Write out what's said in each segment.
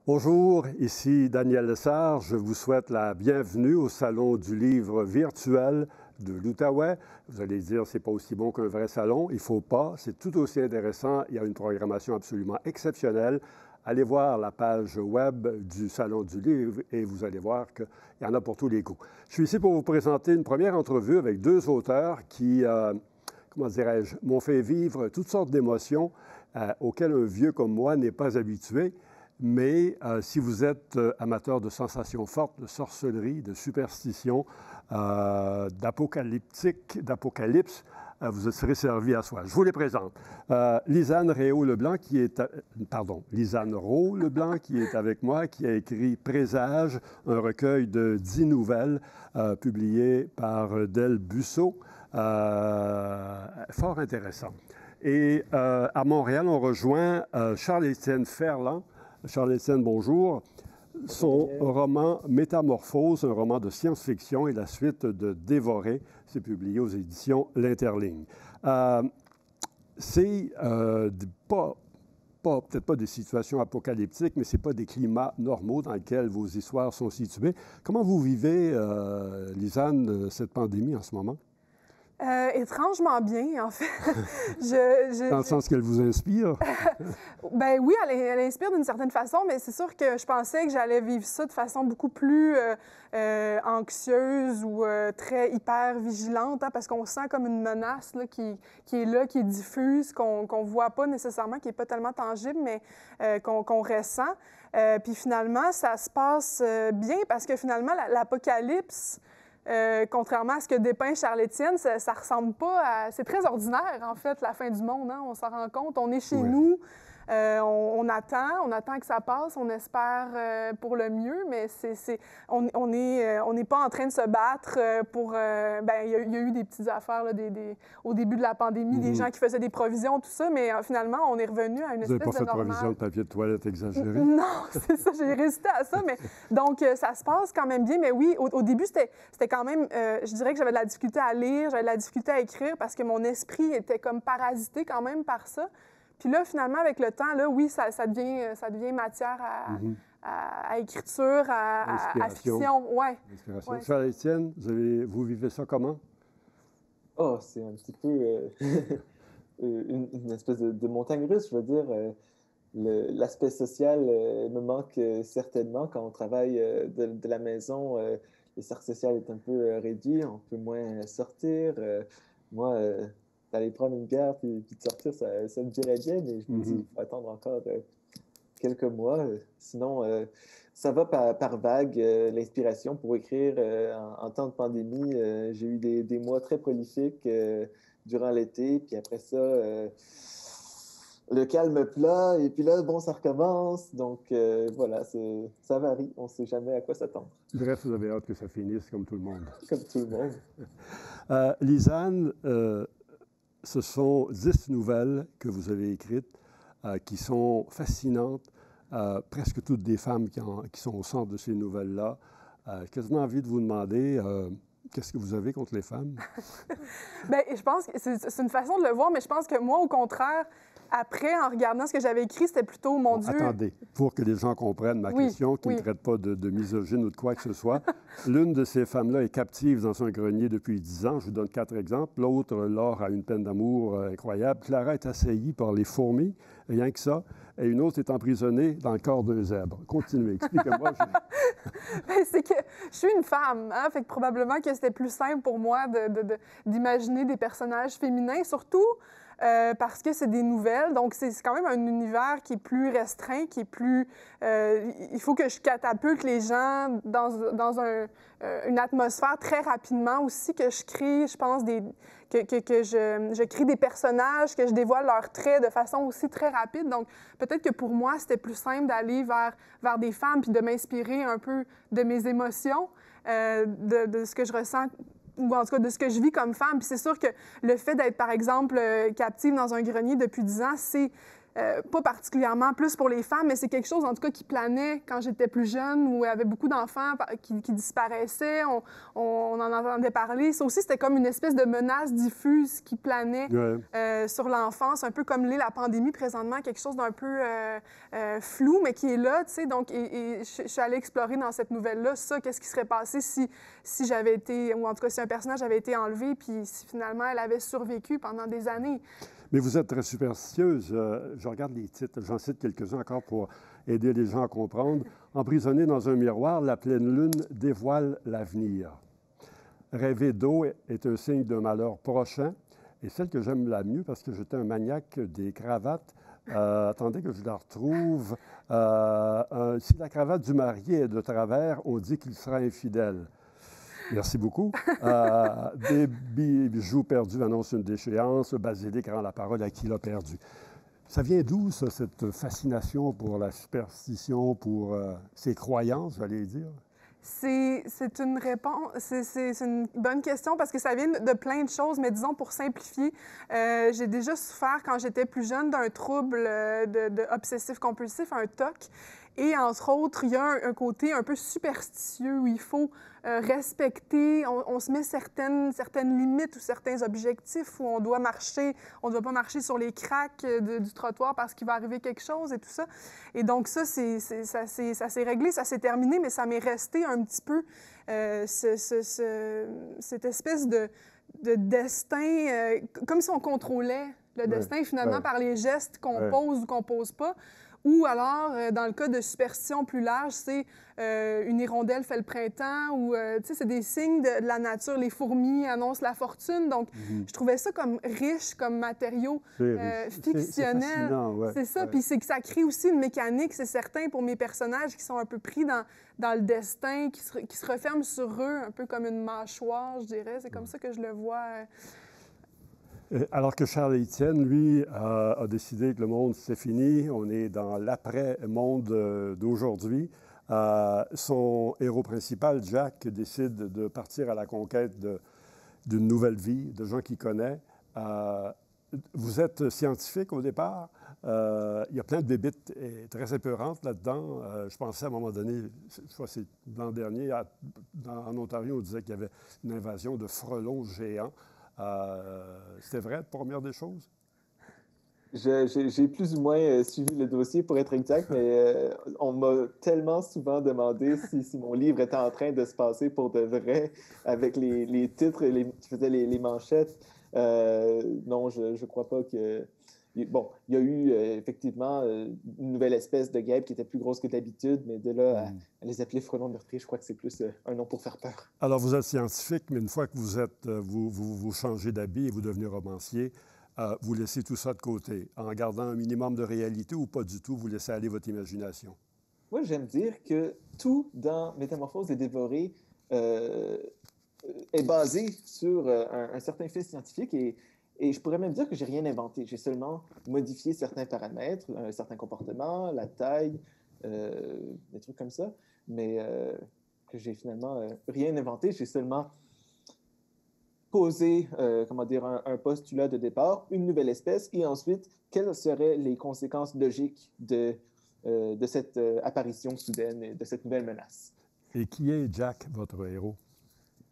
Bonjour, ici Daniel Lessard. Je vous souhaite la bienvenue au Salon du livre virtuel de l'Outaouais. Vous allez dire, c'est pas aussi bon qu'un vrai salon. Il ne faut pas. C'est tout aussi intéressant. Il y a une programmation absolument exceptionnelle. Allez voir la page web du Salon du livre et vous allez voir qu'il y en a pour tous les goûts. Je suis ici pour vous présenter une première entrevue avec deux auteurs qui, comment dirais-je, m'ont fait vivre toutes sortes d'émotions auxquelles un vieux comme moi n'est pas habitué. Mais si vous êtes amateur de sensations fortes, de sorcellerie, de superstition, d'apocalypse, vous serez servi à soi. Je vous les présente. Lisanne Réau-Leblanc, Lisanne Rowe-Leblanc, qui est avec moi, qui a écrit Présage, un recueil de 10 nouvelles publiées par Del Busso. Fort intéressant. Et à Montréal, on rejoint Charles-Étienne Ferland. Charles-Étienne, bonjour. Son roman Métamorphose, un roman de science-fiction, et la suite de Dévoré, c'est publié aux éditions L'Interligne. C'est peut-être pas des situations apocalyptiques, mais ce n'est pas des climats normaux dans lesquels vos histoires sont situées. Comment vous vivez, Lisanne, cette pandémie en ce moment? Étrangement bien, en fait. Dans le sens qu'elle vous inspire? Ben oui, elle inspire d'une certaine façon, mais c'est sûr que je pensais que j'allais vivre ça de façon beaucoup plus anxieuse ou très hyper vigilante, hein, parce qu'on sent comme une menace là, qui est là, qui est diffuse, qu'on ne voit pas nécessairement, qui n'est pas tellement tangible, mais qu'on ressent. Puis finalement, ça se passe bien parce que finalement, l'apocalypse... contrairement à ce que dépeint Charles-Étienne, ça ressemble pas à... C'est très ordinaire, en fait, la fin du monde, hein? On s'en rend compte. On est chez nous, on attend que ça passe, on espère pour le mieux, mais on n'est pas en train de se battre pour... il y a eu des petites affaires là, au début de la pandémie, des gens qui faisaient des provisions, tout ça, mais finalement, on est revenu à une espèce de normal. Vous n'avez pas fait de provision de papier de toilette exagéré? Non, c'est ça, j'ai résisté à ça, mais donc ça se passe quand même bien, mais oui, au début, c'était quand même, je dirais que j'avais de la difficulté à lire, j'avais de la difficulté à écrire parce que mon esprit était comme parasité quand même par ça. Puis là, finalement, avec le temps, là, oui, ça devient matière à écriture, à fiction. Ouais. Ouais. Charles-Étienne, vous vivez ça comment? Oh, c'est un petit peu une espèce de montagne russe, je veux dire. L'aspect social me manque certainement quand on travaille de la maison. Le cercle social est un peu réduit, on peut moins sortir. Moi, d'aller prendre une bière puis de sortir, ça me dirait bien, mais je me dis qu'il faut attendre encore quelques mois. Sinon, ça va par vague, l'inspiration pour écrire. En temps de pandémie, j'ai eu des mois très prolifiques durant l'été, puis après ça, le calme plat, et puis là, bon, ça recommence. Donc, voilà, ça varie. On ne sait jamais à quoi s'attendre. Bref, vous avez hâte que ça finisse, comme tout le monde. Comme tout le monde. Lisanne, ce sont 10 nouvelles que vous avez écrites qui sont fascinantes. Presque toutes des femmes qui sont au centre de ces nouvelles-là. J'ai quasiment envie de vous demander... qu'est-ce que vous avez contre les femmes? Bien, je pense que c'est une façon de le voir, mais je pense que moi, au contraire, après, en regardant ce que j'avais écrit, c'était plutôt, mon Dieu... Attendez, pour que les gens comprennent ma question, qui ne traite pas de misogyne ou de quoi que ce soit. L'une de ces femmes-là est captive dans un grenier depuis 10 ans. Je vous donne 4 exemples. L'autre, Laure, a une peine d'amour incroyable. Clara est assaillie par les fourmis, rien que ça. Et une autre est emprisonnée dans le corps d'un zèbre. Continuez, expliquez-moi. C'est que je suis une femme, hein? Fait que probablement que c'était plus simple pour moi d'imaginer des personnages féminins, surtout parce que c'est des nouvelles. Donc, c'est quand même un univers qui est plus restreint, qui est plus... il faut que je catapulte les gens dans une atmosphère très rapidement aussi, que je crée, je pense, que je crée des personnages, que je dévoile leurs traits de façon aussi très rapide. Donc, peut-être que pour moi, c'était plus simple d'aller vers des femmes puis de m'inspirer un peu de mes émotions, de ce que je ressens, ou en tout cas de ce que je vis comme femme. Puis c'est sûr que le fait d'être, par exemple, captive dans un grenier depuis 10 ans, pas particulièrement plus pour les femmes, mais c'est quelque chose, en tout cas, qui planait quand j'étais plus jeune, où il y avait beaucoup d'enfants qui disparaissaient, on en entendait parler. Ça aussi, c'était comme une espèce de menace diffuse qui planait sur l'enfance, un peu comme l'est la pandémie présentement, quelque chose d'un peu flou, mais qui est là, tu sais. Donc, et je suis allée explorer dans cette nouvelle-là, ça, qu'est-ce qui serait passé si j'avais été, ou en tout cas, si un personnage avait été enlevé, puis si finalement elle avait survécu pendant des années. Mais vous êtes très superstitieuse. Je regarde les titres. J'en cite quelques-uns encore pour aider les gens à comprendre. Emprisonné dans un miroir, la pleine lune dévoile l'avenir. Rêver d'eau est un signe d'un malheur prochain. Et celle que j'aime la mieux, parce que j'étais un maniaque des cravates, attendez que je la retrouve. Si la cravate du marié est de travers, on dit qu'il sera infidèle. Merci beaucoup. Des bijoux perdus annoncent une déchéance. Le basilic rend la parole à qui l'a perdu. Ça vient d'où, ça, cette fascination pour la superstition, pour ces croyances, j'allais dire? C'est une réponse, c'est une bonne question parce que ça vient de plein de choses, mais disons pour simplifier, j'ai déjà souffert quand j'étais plus jeune d'un trouble de obsessif-compulsif, un TOC. Et entre autres, il y a un côté un peu superstitieux où il faut respecter, on se met certaines limites ou certains objectifs où on doit marcher, on ne doit pas marcher sur les craques du trottoir parce qu'il va arriver quelque chose et tout ça. Et donc ça, ça s'est réglé, ça s'est terminé, mais ça m'est resté un petit peu cette espèce de destin, comme si on contrôlait le destin finalement par les gestes qu'on pose ou qu'on pose pas. Ou alors, dans le cas de superstition plus large, c'est une hirondelle fait le printemps ou, tu sais, c'est des signes de la nature. Les fourmis annoncent la fortune. Donc, je trouvais ça comme riche, comme matériau fictionnel. C'est ça. Puis c'est que ça crée aussi une mécanique, c'est certain, pour mes personnages qui sont un peu pris dans le destin, qui se referment sur eux, un peu comme une mâchoire, je dirais. C'est comme ça que je le vois. Alors que Charles Estienne, lui, a décidé que le monde, c'est fini, on est dans l'après-monde d'aujourd'hui. Son héros principal, Jack, décide de partir à la conquête d'une nouvelle vie, de gens qu'il connaît. Vous êtes scientifique au départ. Il y a plein de bébites très épeurantes là-dedans. Je pensais à un moment donné, je crois que c'est l'an dernier, en Ontario, on disait qu'il y avait une invasion de frelons géants. C'était vrai, la première des choses? J'ai plus ou moins suivi le dossier pour être exact, mais on m'a tellement souvent demandé si mon livre était en train de se passer pour de vrai, avec les titres qui faisaient les manchettes. Non, je ne crois pas que... Bon, il y a eu effectivement une nouvelle espèce de guêpe qui était plus grosse que d'habitude, mais de là à les appeler frelons meurtriers, je crois que c'est plus un nom pour faire peur. Alors, vous êtes scientifique, mais une fois que vous changez d'habit et vous devenez romancier, vous laissez tout ça de côté, en gardant un minimum de réalité ou pas du tout, vous laissez aller votre imagination? Moi, j'aime dire que tout dans Métamorphose et Dévoré est basé sur un certain fait scientifique et je pourrais même dire que j'ai rien inventé. J'ai seulement modifié certains paramètres, un certain comportement, la taille, des trucs comme ça, mais que j'ai finalement rien inventé. J'ai seulement posé, un postulat de départ, une nouvelle espèce, et ensuite, quelles seraient les conséquences logiques de cette apparition soudaine et de cette nouvelle menace. Et qui est Jack, votre héros?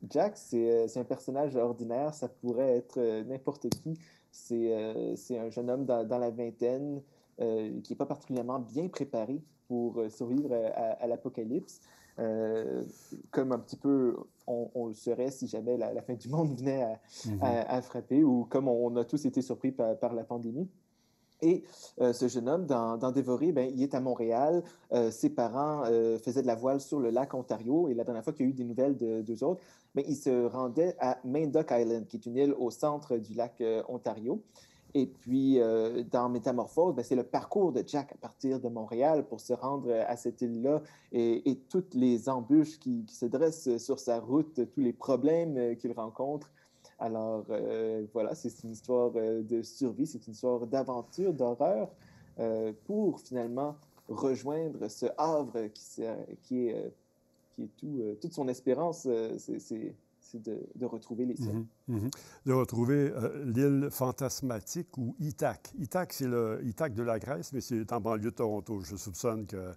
Jack, c'est un personnage ordinaire, ça pourrait être n'importe qui. C'est un jeune homme dans la vingtaine qui n'est pas particulièrement bien préparé pour survivre à l'apocalypse, comme un petit peu on le serait si jamais la fin du monde venait à frapper, ou comme on a tous été surpris par la pandémie. Et ce jeune homme, dans Dévoré, ben, il est à Montréal. Ses parents faisaient de la voile sur le lac Ontario. Et la dernière fois qu'il y a eu des nouvelles d'eux autres, ben, il se rendait à Main-Duck Island, qui est une île au centre du lac Ontario. Et puis, dans Métamorphose, ben, c'est le parcours de Jack à partir de Montréal pour se rendre à cette île-là et toutes les embûches qui se dressent sur sa route, tous les problèmes qu'il rencontre. Alors, voilà, c'est une histoire de survie, c'est une histoire d'aventure, d'horreur, pour finalement rejoindre ce havre qui est toute son espérance, c'est de retrouver les siens. de retrouver l'île fantasmatique ou Ithaque. Ithaque, c'est le Ithaque de la Grèce, mais c'est en banlieue de Toronto. Je soupçonne que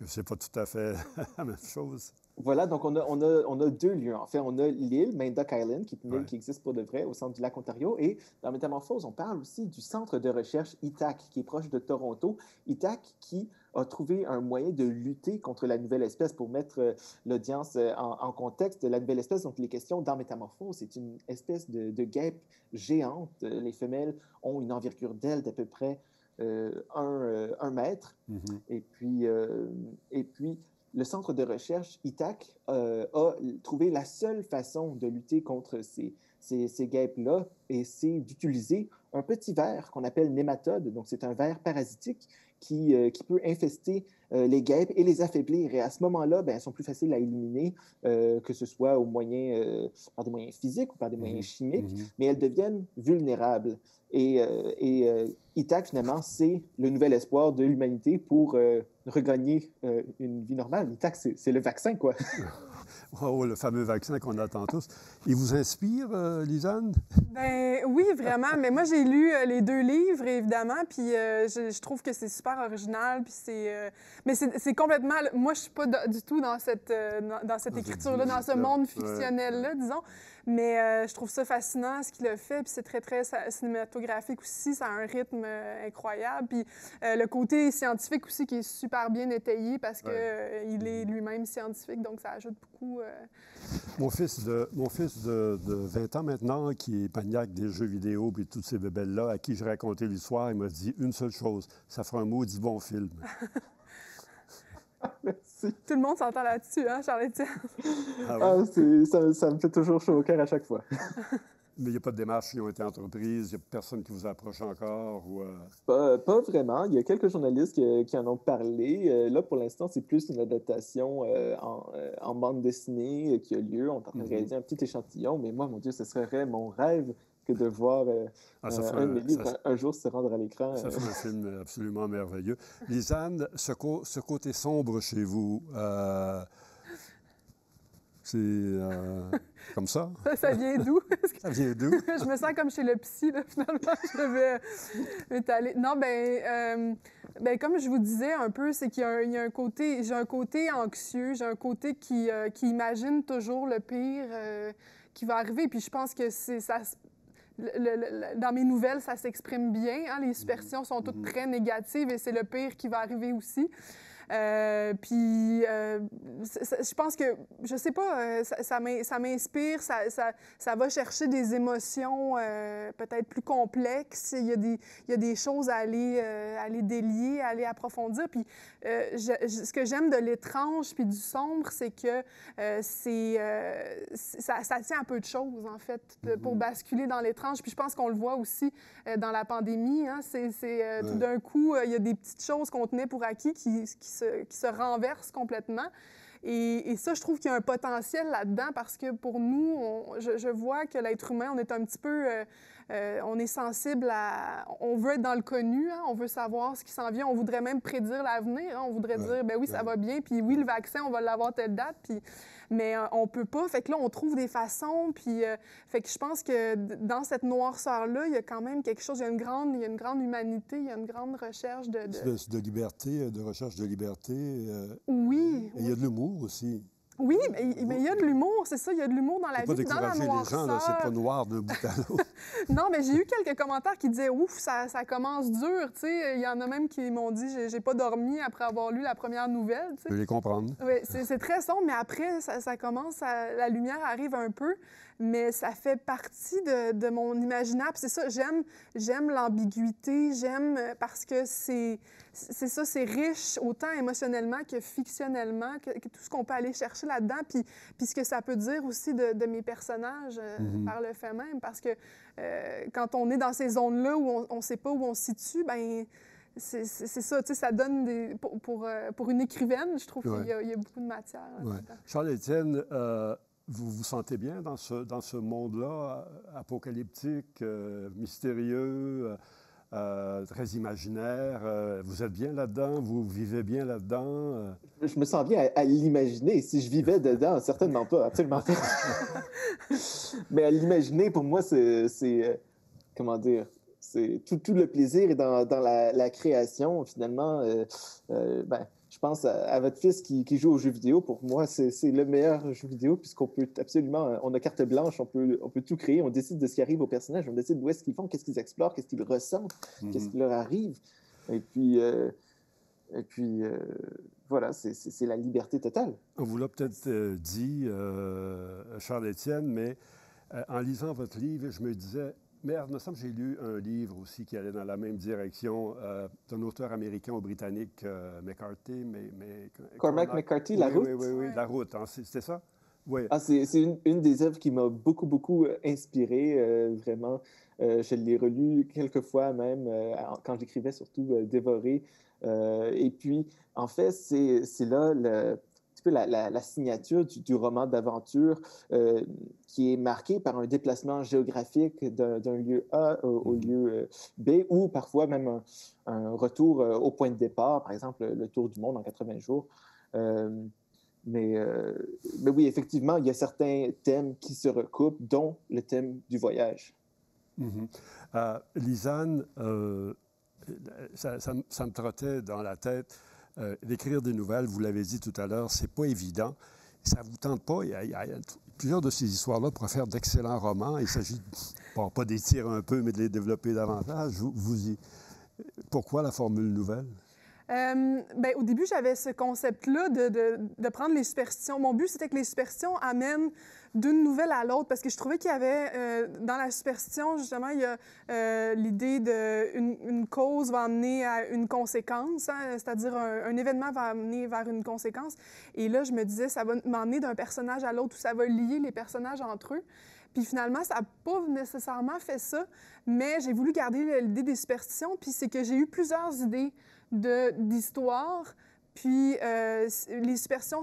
ce n'est pas tout à fait la même chose. Voilà, donc on a deux lieux. En fait, on a l'île, Main Duck Island, qui est une île qui existe pour de vrai au centre du lac Ontario. Et dans Métamorphose, on parle aussi du centre de recherche Ithaque, qui est proche de Toronto. Ithaque qui a trouvé un moyen de lutter contre la nouvelle espèce. Pour mettre l'audience en contexte, la nouvelle espèce dont il est question dans Métamorphose, c'est une espèce de guêpe géante. Les femelles ont une envergure d'aile d'à peu près 1 mètre. Et puis, le centre de recherche Ithaque a trouvé la seule façon de lutter contre ces guêpes-là, et c'est d'utiliser un petit ver qu'on appelle nématode. Donc, c'est un ver parasitique qui peut infester les guêpes et les affaiblir. Et à ce moment-là, elles sont plus faciles à éliminer, que ce soit par des moyens physiques ou par des moyens chimiques, mais elles deviennent vulnérables. Et Ithaque, finalement, c'est le nouvel espoir de l'humanité pour regagner une vie normale. Ithaque, c'est le vaccin, quoi. Oh, le fameux vaccin qu'on attend tous. Il vous inspire, Lisanne? Ben oui, vraiment. Mais moi, j'ai lu les 2 livres, évidemment, puis je trouve que c'est super original, puis mais c'est complètement... Moi, je suis pas du tout dans cette écriture-là, dans ce monde fictionnel-là, disons. Mais je trouve ça fascinant, ce qu'il a fait, puis c'est très, très cinématographique aussi. Ça a un rythme incroyable. Puis le côté scientifique aussi qui est super bien étayé parce qu'il est lui-même scientifique, donc ça ajoute beaucoup... Mon fils de 20 ans maintenant, qui est maniaque des jeux vidéo et toutes ces bébelles-là, à qui j'ai raconté l'histoire, il m'a dit une seule chose: ça fera un maudit bon film. Merci. Tout le monde s'entend là-dessus, hein, Charles-Étienne? Ça me fait toujours chaud au cœur à chaque fois. Mais il n'y a pas de démarches qui ont été entreprises, il n'y a personne qui vous approche encore? Ou Pas vraiment. Il y a quelques journalistes qui en ont parlé. Là, pour l'instant, c'est plus une adaptation en bande dessinée qui a lieu. On est en train de réaliser un petit échantillon, mais moi, mon Dieu, ce serait mon rêve que de voir un de mes livres un jour se rendre à l'écran. Ça fait un film absolument merveilleux. Lisanne, ce côté sombre chez vous, c'est comme ça? Ça vient d'où? Ça vient d'où? Je me sens comme chez le psy, là, finalement. Je vais m'étaler. Non, ben, comme je vous disais un peu, c'est qu'il y a un côté... J'ai un côté anxieux, j'ai un côté qui imagine toujours le pire qui va arriver. Puis je pense que dans mes nouvelles, ça s'exprime bien. Hein? Les superstitions sont toutes très négatives et c'est le pire qui va arriver aussi. Je pense que, je sais pas, ça m'inspire, ça va chercher des émotions peut-être plus complexes. Il y a des choses à aller délier, à aller approfondir. Puis ce que j'aime de l'étrange puis du sombre, c'est que ça tient à peu de choses, en fait, pour basculer dans l'étrange. Puis je pense qu'on le voit aussi dans la pandémie. Hein? Tout d'un coup, il y a des petites choses qu'on tenait pour acquis qui se renversent complètement. Et ça, je trouve qu'il y a un potentiel là-dedans parce que pour nous, je vois que l'être humain, on est un petit peu... on est sensible à... On veut être dans le connu, hein? On veut savoir ce qui s'en vient. On voudrait même prédire l'avenir. Hein? On voudrait dire, ben oui, ça va bien, puis oui, le vaccin, on va l'avoir telle date, puis... Mais on peut pas. Fait que là, on trouve des façons, puis... fait que je pense que dans cette noirceur-là, il y a quand même quelque chose, il y a une grande humanité, il y a une grande recherche de liberté, de recherche de liberté. Oui. Et il y a de l'humour aussi. Oui, mais il y a de l'humour, c'est ça, il y a de l'humour dans la vie, dans la noirceur. Les gens, là, c'est pas noir d'un bout à l'autre. Non, mais j'ai eu quelques commentaires qui disaient « Ouf, ça commence dur », tu sais. Il y en a même qui m'ont dit « J'ai pas dormi après avoir lu la première nouvelle », tu sais. Je peux les comprendre. Oui, c'est très sombre, mais après, ça commence, la lumière arrive un peu, mais ça fait partie de mon imaginaire. Puis c'est ça, j'aime l'ambiguïté, j'aime parce que c'est ça, c'est riche autant émotionnellement que fictionnellement, que tout ce qu'on peut aller chercher là-dedans, puis ce que ça peut dire aussi de mes personnages par le fait même, parce que quand on est dans ces zones-là où on ne sait pas où on se situe, bien, c'est ça, tu sais, ça donne pour une écrivaine, je trouve qu'il y a beaucoup de matière. Ouais. Charles-Étienne, vous vous sentez bien dans ce monde-là, apocalyptique, mystérieux? très imaginaire. Vous êtes bien là-dedans? Vous vivez bien là-dedans? Je me sens bien à l'imaginer. Si je vivais dedans, certainement pas, absolument pas. Mais à l'imaginer, pour moi, comment dire, c'est tout le plaisir est dans la création. Finalement, je pense à votre fils qui joue aux jeux vidéo. Pour moi, c'est le meilleur jeu vidéo puisqu'on peut absolument, on a carte blanche, on peut tout créer, on décide de ce qui arrive aux personnages, on décide d'où est-ce qu'ils vont, qu'est-ce qu'ils explorent, qu'est-ce qu'ils ressentent, qu'est-ce qui leur arrive. Et puis, voilà, c'est la liberté totale. On vous l'a peut-être dit, Charles-Étienne, mais en lisant votre livre, je me disais, merde, il me semble que j'ai lu un livre aussi qui allait dans la même direction d'un auteur américain ou britannique, McCarthy. Cormac McCarthy, La Route? Oui, La Route. Hein, c'était ça? Oui. Ah, c'est une des œuvres qui m'a beaucoup inspiré, vraiment. Je l'ai relu quelques fois même, quand j'écrivais, surtout Dévoré. Et puis, en fait, c'est là un petit peu la signature du roman d'aventure qui est marqué par un déplacement géographique d'un lieu A au lieu B, ou parfois même un retour au point de départ, par exemple le tour du monde en 80 jours. Mais oui, effectivement, il y a certains thèmes qui se recoupent, dont le thème du voyage. Lisanne, ça me trottait dans la tête d'écrire des nouvelles. Vous l'avez dit tout à l'heure, c'est pas évident. Ça vous tente pas. Il y a plusieurs de ces histoires-là pourraient faire d'excellents romans. Il s'agit, bon, pas d'étirer un peu, mais de les développer davantage. Pourquoi la formule nouvelle? Au début, j'avais ce concept-là de prendre les superstitions. Mon but, c'était que les superstitions amènent d'une nouvelle à l'autre, parce que je trouvais qu'il y avait, dans la superstition, justement, il y a l'idée d'une cause va amener à une conséquence, hein, c'est-à-dire un événement va amener vers une conséquence. Et là, je me disais, ça va m'emmener d'un personnage à l'autre, ou ça va lier les personnages entre eux. Puis finalement, ça n'a pas nécessairement fait ça, mais j'ai voulu garder l'idée des superstitions, puis c'est que j'ai eu plusieurs idées d'histoire, puis les superstitions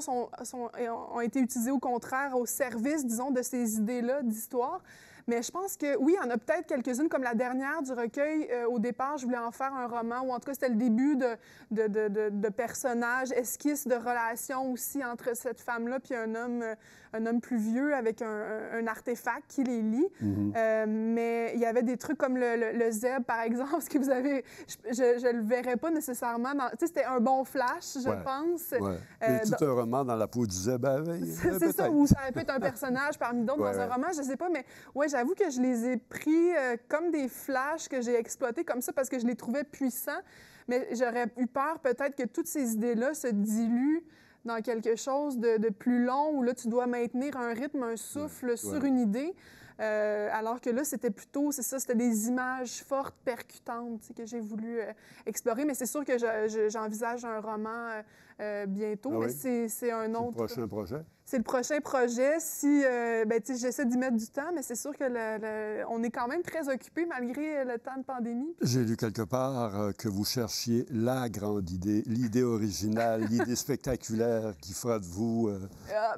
ont été utilisées au contraire au service, disons, de ces idées-là d'histoire. Mais je pense que, oui, il y en a peut-être quelques-unes, comme la dernière du recueil. Au départ, je voulais en faire un roman, ou en tout cas, c'était le début de personnages, esquisses de relations aussi entre cette femme-là puis un homme plus vieux avec un artefact qui les lie. Mais il y avait des trucs comme le zèbre, par exemple, ce que vous avez... Je le verrais pas nécessairement dans... Tu sais, c'était un bon flash, je pense. Et tout un roman dans la peau du zèbre. C'est ça, ou ça peut être un personnage parmi d'autres dans un roman, je sais pas, mais ouais, j'avoue que je les ai pris comme des flashs que j'ai exploités comme ça parce que je les trouvais puissants, mais j'aurais eu peur peut-être que toutes ces idées-là se diluent dans quelque chose de plus long, où là, tu dois maintenir un rythme, un souffle sur une idée, alors que là, c'était plutôt, c'est ça, c'était des images fortes, percutantes que j'ai voulu explorer, mais c'est sûr que j'envisage un roman bientôt, mais c'est un autre... C'est le prochain projet? C'est le prochain projet. Si, j'essaie d'y mettre du temps, mais c'est sûr que on est quand même très occupés malgré le temps de pandémie. J'ai lu quelque part que vous cherchiez la grande idée, l'idée originale, l'idée spectaculaire qui fera de vous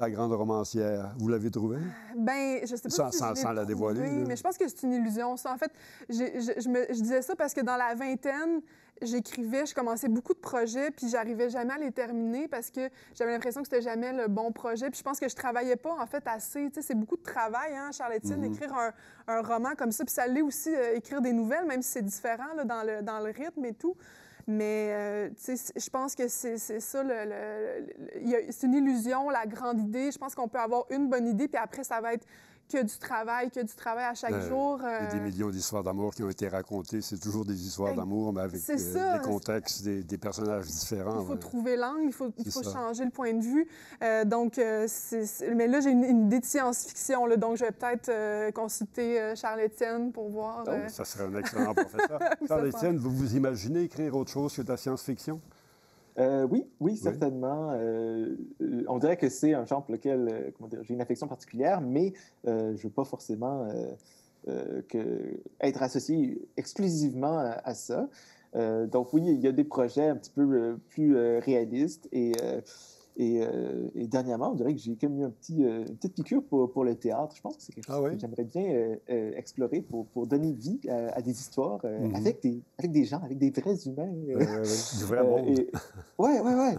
la grande romancière. Vous l'avez trouvée? Bien, je sais pas sans la dévoiler. Mais je pense que c'est une illusion. Ça, en fait, je disais ça parce que dans la vingtaine, j'écrivais, je commençais beaucoup de projets, puis j'arrivais jamais à les terminer parce que j'avais l'impression que c'était jamais le bon projet. Puis je pense que je travaillais pas, en fait, assez. Tu sais, c'est beaucoup de travail, hein, Charles-Étienne, écrire un roman comme ça. Puis ça l'est aussi, écrire des nouvelles, même si c'est différent là, dans le rythme et tout. Mais, tu sais, je pense que c'est ça, c'est une illusion, la grande idée. Je pense qu'on peut avoir une bonne idée, puis après, ça va être que du travail à chaque jour. Il y a des millions d'histoires d'amour qui ont été racontées. C'est toujours des histoires d'amour, mais avec des contextes, des personnages différents. Il faut trouver l'angle, il faut changer le point de vue. Mais là, j'ai une idée de science-fiction, là, donc je vais peut-être consulter Charles-Étienne pour voir... Ça serait un excellent professeur. Charles-Étienne, vous imaginez écrire autre chose que de la science-fiction? Oui, certainement. On dirait que c'est un genre pour lequel j'ai une affection particulière, mais je ne veux pas forcément être associé exclusivement à ça. Donc oui, il y a des projets un petit peu plus réalistes et Et dernièrement, on dirait que j'ai comme eu une petite piqûre pour le théâtre. Je pense que c'est quelque chose que j'aimerais bien explorer pour donner vie à des histoires avec des gens, avec des vrais humains. Du vrai monde. Ouais.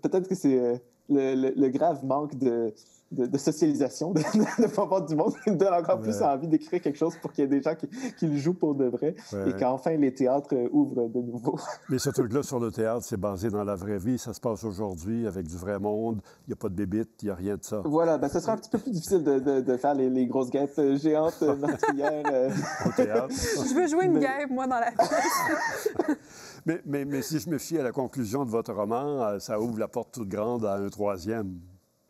Peut-être que c'est le grave manque de socialisation, de ne pas voir du monde, qui me donne encore plus envie d'écrire quelque chose pour qu'il y ait des gens qui le jouent pour de vrai et qu'enfin les théâtres ouvrent de nouveau. Mais ce truc-là sur le théâtre, c'est basé dans la vraie vie. Ça se passe aujourd'hui avec du vrai monde. Il n'y a pas de bébites, il n'y a rien de ça. Voilà, ce sera un petit peu plus difficile de faire les grosses guêpes géantes meurtrières. Au théâtre. Je veux jouer une guêpe, moi, dans la pièce. mais si je me fie à la conclusion de votre roman, ça ouvre la porte toute grande à un troisième.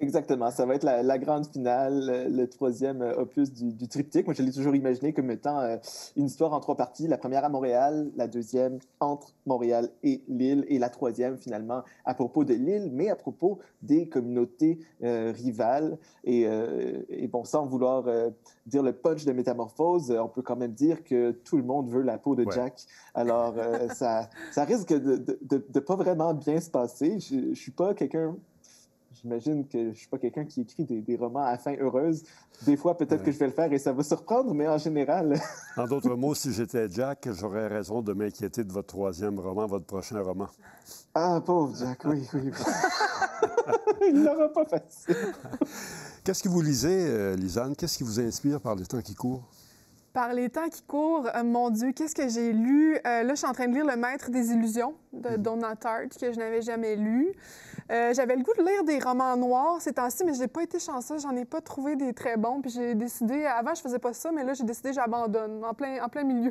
Exactement. Ça va être la grande finale, le troisième opus du triptyque. Moi, je l'ai toujours imaginé comme étant une histoire en 3 parties. La première à Montréal, la deuxième entre Montréal et l'île, et la troisième, finalement, à propos de l'île, mais à propos des communautés rivales. Et bon, sans vouloir dire le punch de Métamorphose, on peut quand même dire que tout le monde veut la peau de Jack. Alors, ça risque de pas vraiment bien se passer. Je suis pas quelqu'un... J'imagine que je ne suis pas quelqu'un qui écrit des romans à fin heureuse. Des fois, peut-être que je vais le faire et ça va surprendre, mais en général... En d'autres mots, si j'étais Jack, j'aurais raison de m'inquiéter de votre troisième roman, votre prochain roman. Ah, pauvre Jack, oui. Il n'aura pas facile. Qu'est-ce que vous lisez, Lisanne? Qu'est-ce qui vous inspire par le temps qui court? Par les temps qui courent, mon Dieu, qu'est-ce que j'ai lu? Là, je suis en train de lire Le Maître des illusions de Donna Tartt, que je n'avais jamais lu. J'avais le goût de lire des romans noirs ces temps-ci, mais je n'ai pas été chanceuse. J'en ai pas trouvé des très bons. Puis j'ai décidé... Avant, je faisais pas ça, mais là, j'ai décidé j'abandonne. En plein milieu,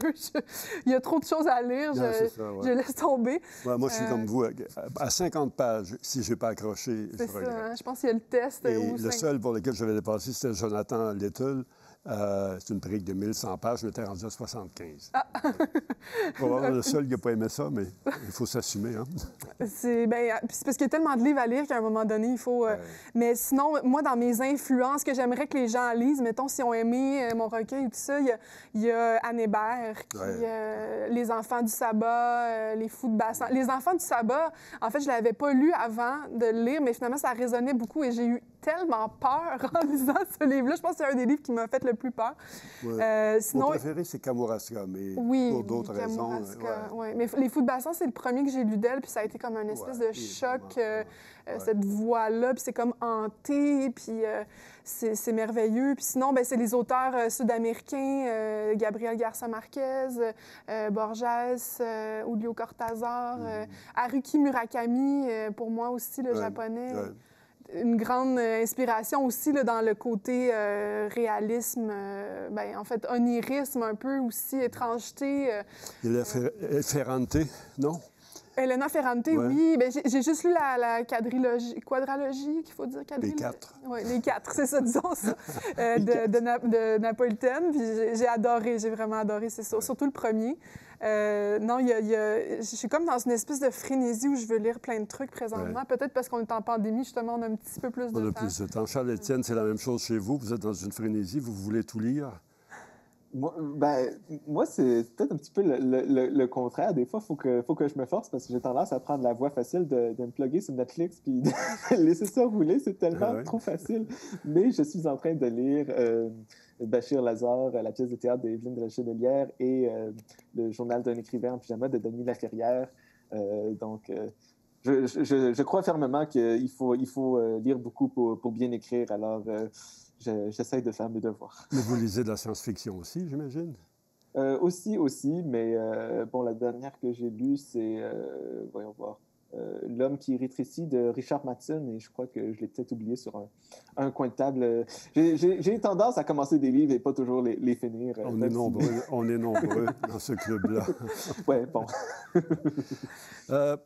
il y a trop de choses à lire. Je laisse tomber. Ouais, moi, je suis comme vous. À 50 pages, si je n'ai pas accroché, je regrette. Ça, hein? Je pense qu'il y a le test. Et le seul pour lequel je vais dépasser, c'était Jonathan Little. C'est une brique de 1100 pages. Je m'étais rendu à 75. Probablement le seul qui n'a pas aimé ça, mais il faut s'assumer. Hein? C'est parce qu'il y a tellement de livres à lire qu'à un moment donné, il faut... Mais sinon, moi, dans mes influences que j'aimerais que les gens lisent, mettons, si on aimé mon recueil ou tout ça, il y a Anne Hébert, Les Enfants du sabbat, Les Fous de Bassan. Les Enfants du sabbat, en fait, je ne l'avais pas lu avant de le lire, mais finalement, ça résonnait beaucoup et j'ai eu tellement peur en lisant ce livre-là. Je pense que c'est un des livres qui m'a fait le plus peur. Sinon... Mon préféré, c'est Kamouraska, mais pour d'autres raisons. Mais Les Fous de Bassan, c'est le premier que j'ai lu d'elle, puis ça a été comme un espèce de choc, cette voix-là, puis c'est comme hanté, puis c'est merveilleux. Puis sinon, c'est les auteurs sud-américains, Gabriel Garcia Marquez, Borges, Julio Cortázar, Haruki Murakami, pour moi aussi, le japonais. Une grande inspiration aussi là, dans le côté réalisme, en fait, onirisme un peu aussi, étrangeté. Elena Ferrante, non? Elena Ferrante, oui. J'ai juste lu la quadralogie, qu'il faut dire. Les 4. Oui, les 4, c'est ça, disons ça, de Napolitaine. Puis j'ai adoré, j'ai vraiment adoré, c'est ça. Surtout le premier. Non, je suis comme dans une espèce de frénésie où je veux lire plein de trucs présentement. Peut-être parce qu'on est en pandémie, justement, on a un petit peu plus de temps. On a plus de temps. Charles-Étienne, c'est la même chose chez vous. Vous êtes dans une frénésie, vous voulez tout lire? Moi, c'est peut-être un petit peu le contraire. Des fois, il faut que je me force parce que j'ai tendance à prendre la voie facile de me plugger sur Netflix puis de laisser ça rouler. C'est tellement trop facile. Mais je suis en train de lire Bachir Lazare, la pièce de théâtre d'Evelyne de la Chenelière et le journal d'un écrivain en pyjama de Denis Laferrière. Je crois fermement qu'il faut lire beaucoup pour bien écrire. Alors... j'essaie de faire mes devoirs. Mais vous lisez de la science-fiction aussi, j'imagine? Aussi, mais la dernière que j'ai lue, c'est, voyons voir, L'homme qui rétrécit de Richard Matheson, et je crois que je l'ai peut-être oublié sur un coin de table. J'ai tendance à commencer des livres et pas toujours les finir. On est nombreux dans ce club-là. Oui, bon.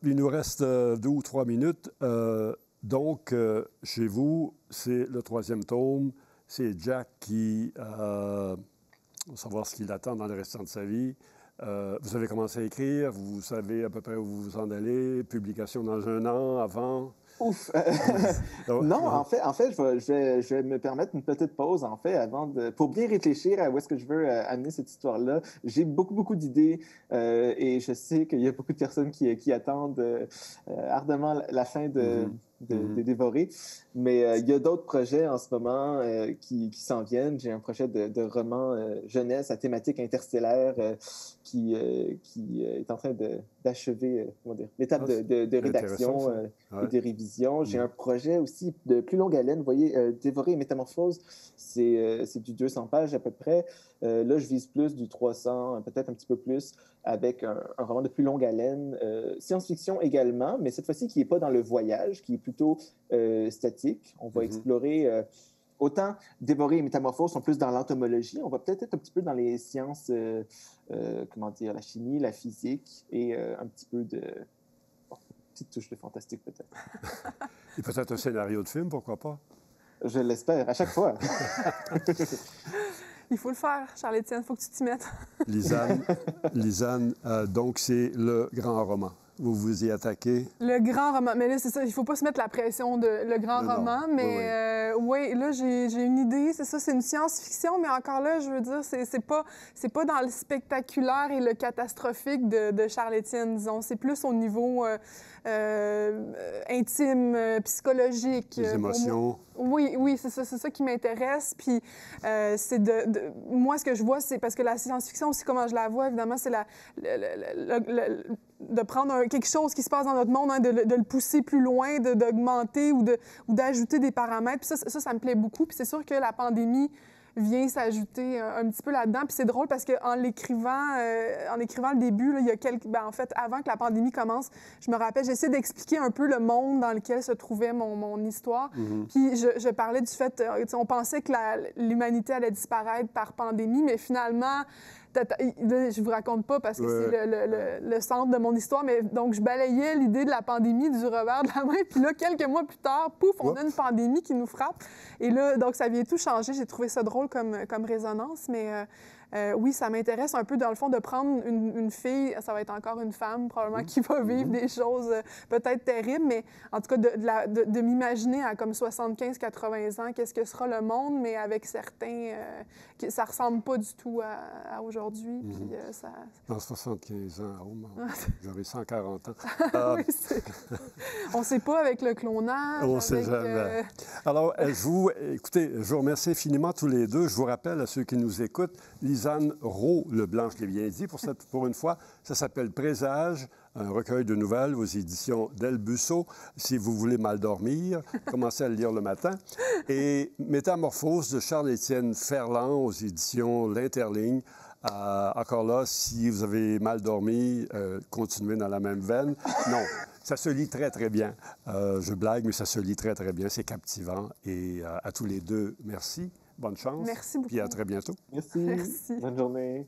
Il nous reste 2 ou 3 minutes. Donc, chez vous, c'est le 3e tome. C'est Jack qui va savoir ce qu'il attend dans le restant de sa vie. Vous avez commencé à écrire, vous savez à peu près où vous en allez, publication dans 1 an, avant? Ouf! Non, en fait, je vais me permettre une petite pause, en fait, pour bien réfléchir à où est-ce que je veux amener cette histoire-là. J'ai beaucoup d'idées et je sais qu'il y a beaucoup de personnes qui attendent ardemment la fin de de dévorer. Mais il y a d'autres projets en ce moment qui s'en viennent. J'ai un projet de roman jeunesse à thématique interstellaire qui est en train d'achever l'étape de rédaction et de révision. J'ai un projet aussi de plus longue haleine. Vous voyez, Dévorer et Métamorphose, c'est du 200 pages à peu près. Là, je vise plus du 300, peut-être un petit peu plus, avec un roman de plus longue haleine. Science-fiction également, mais cette fois-ci qui n'est pas dans le voyage, qui est plutôt statique. On va explorer... Autant Dévorer et Métamorphose sont plus dans l'entomologie, on va peut-être être un petit peu dans les sciences, la chimie, la physique et un petit peu de... Bon, une petite touche de fantastique peut-être. Et peut-être un scénario de film, pourquoi pas? Je l'espère, à chaque fois. Il faut le faire, Charles-Étienne, il faut que tu t'y mettes. Lisanne, donc c'est le grand roman. Vous vous y attaquez? Le grand roman. Mais là, c'est ça, il ne faut pas se mettre la pression de le grand roman. Mais oui, là, j'ai une idée. C'est ça, c'est une science-fiction, mais encore là, je veux dire, c'est pas dans le spectaculaire et le catastrophique de Charles-Étienne, disons. C'est plus au niveau intime, psychologique. Les émotions. Oui, c'est ça qui m'intéresse. Puis moi, ce que je vois, c'est parce que la science-fiction aussi, comment je la vois, évidemment, c'est de prendre quelque chose qui se passe dans notre monde, hein, de le pousser plus loin, d'augmenter ou d'ajouter des paramètres. Puis ça me plaît beaucoup. Puis c'est sûr que la pandémie vient s'ajouter un petit peu là-dedans. Puis c'est drôle parce qu'en l'écrivant le début, là, il y a en fait, avant que la pandémie commence, je me rappelle, j'essayais d'expliquer un peu le monde dans lequel se trouvait mon histoire. Puis je parlais du fait, on pensait que l'humanité allait disparaître par pandémie, mais finalement... Là, je vous raconte pas parce que c'est le centre de mon histoire, mais donc je balayais l'idée de la pandémie du revers de la main, puis là, quelques mois plus tard, pouf, on a une pandémie qui nous frappe. Et là, donc ça vient tout changer. J'ai trouvé ça drôle comme résonance, mais oui, ça m'intéresse un peu, dans le fond, de prendre une fille, ça va être encore une femme, probablement, qui va vivre des choses peut-être terribles, mais en tout cas, de m'imaginer à comme 75-80 ans, qu'est-ce que sera le monde, mais avec certains... ça ressemble pas du tout à aujourd'hui. Puis, Dans 75 ans, j'aurai 140 ans. Oui, on ne sait pas avec le clonage. On ne sait jamais. Alors, écoutez, je vous remercie infiniment tous les deux. Je vous rappelle à ceux qui nous écoutent, Lisanne Roux-Leblanc, je l'ai bien dit pour une fois, ça s'appelle Présage, un recueil de nouvelles aux éditions Del Busso. Si vous voulez mal dormir, commencez à le lire le matin. Et Métamorphose de Charles-Étienne Ferland aux éditions L'Interligne. Encore là, si vous avez mal dormi, continuez dans la même veine. Non, ça se lit très, très bien. Je blague, mais ça se lit très, très bien. C'est captivant. Et à tous les deux, merci. Bonne chance. Merci beaucoup. Puis à très bientôt. Merci. Bonne journée.